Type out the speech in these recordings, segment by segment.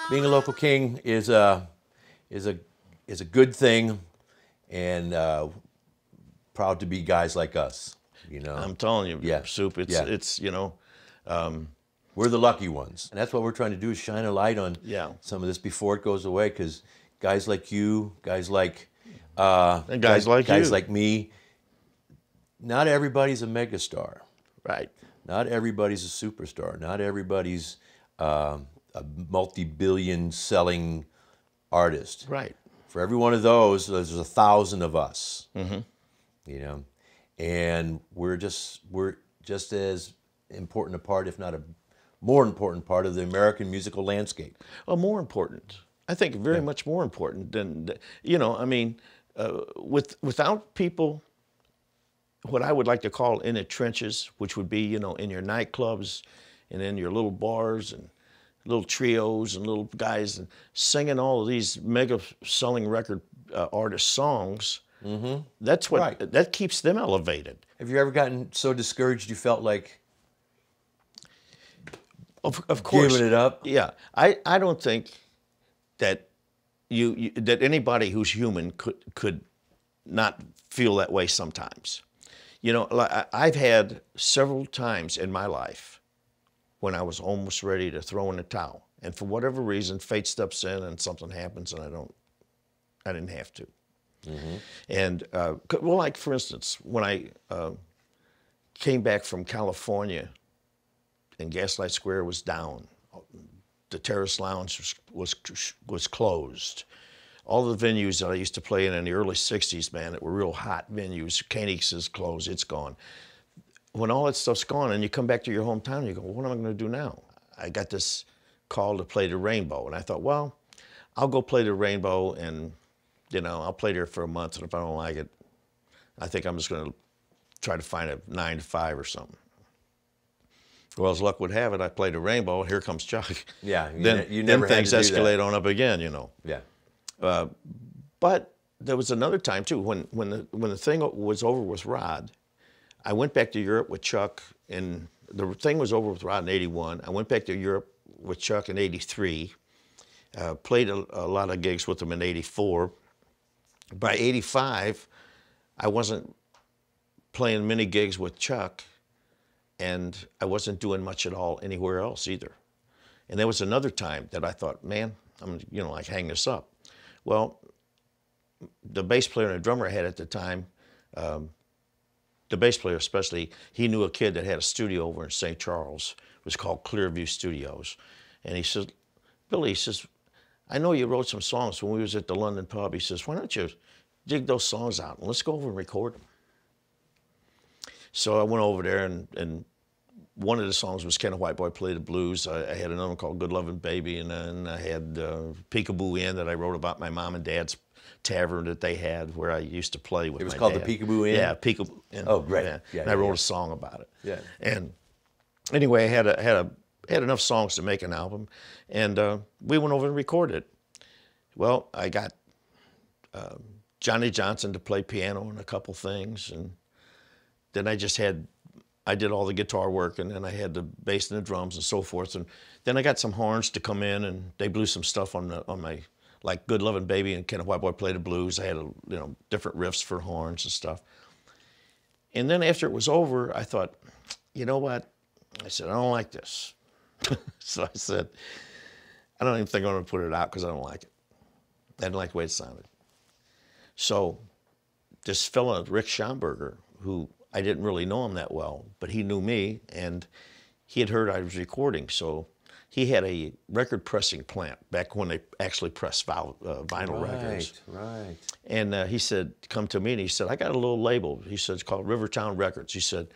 Being a local king is a is a good thing, and proud to be guys like us. You know, I'm telling you, yeah, Soup. yeah. It's We're the lucky ones, and that's what we're trying to do is shine a light on yeah, some of this before it goes away. Because guys like you, guys like and guys like guys you, like me, not everybody's a megastar. right? Not everybody's a superstar. Not everybody's a multi-billion selling artist. Right. For every one of those, there's 1,000 of us. Mm-hmm. You know, and we're just as important a part, if not a more important part, of the American musical landscape. Well, more important. I think very much more important than I mean, without people, what I would like to call in the trenches, which would be in your nightclubs, and in your little bars and little trios and little guys and singing all of these mega selling record artist songs. Mm-hmm. That's what that keeps them elevated. Have you ever gotten so discouraged you felt like Of course, giving it up? Yeah, I don't think that that anybody who's human could not feel that way sometimes. I've had several times in my life when I was almost ready to throw in the towel, and for whatever reason, fate steps in and something happens, and I didn't have to. Mm-hmm. And well, like for instance, when I came back from California, and Gaslight Square was down, the Terrace Lounge was closed. All the venues that I used to play in the early '60s, man, that were real hot venues, Canucks is closed, it's gone. When all that stuff's gone, and you come back to your hometown, and you go, what am I going to do now? I got this call to play the Rainbow, and I thought, well, I'll go play the Rainbow, and I'll play there for a month, and if I don't like it, I think I'm just going to try to find a 9 to 5 or something. Well, as luck would have it, I played the Rainbow, and here comes Chuck. Yeah, then never things had to do escalate that. on up again, Yeah. But there was another time too when the thing was over with Rod. I went back to Europe with Chuck, and the thing was over with Rod in '81. I went back to Europe with Chuck in '83. Played a lot of gigs with him in '84. By '85, I wasn't playing many gigs with Chuck, and I wasn't doing much at all anywhere else either. And there was another time that I thought, man, I'm like hang this up. Well, the bass player and the drummer I had at the time, the bass player especially, he knew a kid that had a studio over in St. Charles. It was called Clearview Studios. And he says, Billy, he says, I know you wrote some songs when we was at the London pub. He says, why don't you dig those songs out and let's go over and record them. So I went over there, and one of the songs was Can a White Boy Play the Blues. I had another one called Good Lovin' Baby, and then I had Peekaboo Inn that I wrote about my mom and dad's tavern that they had where I used to play with my dad. It was called the Peekaboo Inn? Yeah, Peekaboo Inn. Oh, great. Yeah. And I wrote a song about it. Yeah. And anyway, I had enough songs to make an album, and we went over and recorded it. Well, I got Johnny Johnson to play piano and a couple things, and then I did all the guitar work, and then I had the bass and the drums and so forth. And then I got some horns to come in, and they blew some stuff on my, like Good Lovin' Baby and Can a White Boy Play the Blues. I had different riffs for horns and stuff. And then after it was over, I thought, you know what? I said, I don't like this. So I said, I don't even think I'm going to put it out because I don't like it. I didn't like the way it sounded. So this fella, Rick Schomburger, who I didn't really know him that well, but he knew me, and he had heard I was recording. So he had a record pressing plant back when they actually pressed vinyl records. Right. And he said, come to me, and he said, I got a little label. He said, it's called Rivertown Records. He said,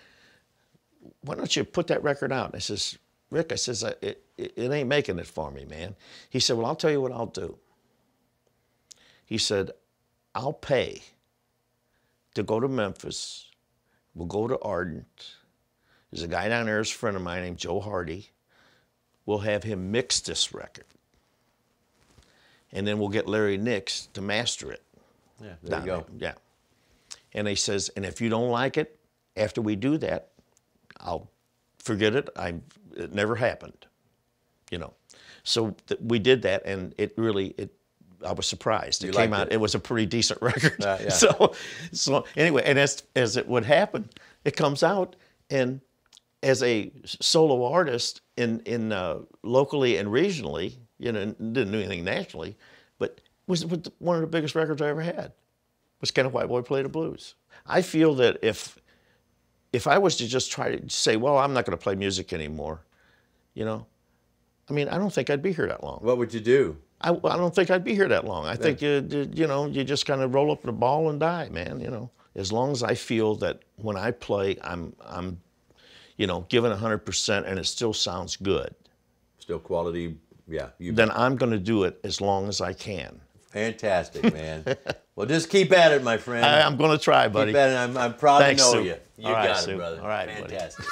why don't you put that record out? And I says, Rick, I says, it ain't making it for me, man. He said, well, I'll tell you what I'll do. He said, I'll pay to go to Memphis. We'll go to Ardent. There's a guy down there, who's a friend of mine named Joe Hardy. We'll have him mix this record. And then we'll get Larry Nix to master it. Yeah, there you go. Yeah. And he says, and if you don't like it, after we do that, I'll forget it. It never happened. you know. So we did that, and it really, I was surprised. It came out, it was a pretty decent record. Yeah. So anyway, and as it would happen, it comes out, and as a solo artist in locally and regionally, you know, didn't do anything nationally, but was one of the biggest records I ever had. Was Can a White Boy Play the Blues? I feel that if I was to just try to say, well, I'm not going to play music anymore, you know, I mean, I don't think I'd be here that long. What would you do? I don't think I'd be here that long. I think you know, you just kind of roll up in a ball and die, man. You know, as long as I feel that when I play, I'm you know, giving 100% and it still sounds good. Still quality, yeah. Then I'm going to do it as long as I can. Fantastic, man. Well, just keep at it, my friend. I'm going to try, buddy. Keep at it. I'm proud Thanks, to know Supe. you. You All right, got it, Supe. brother. All right, fantastic.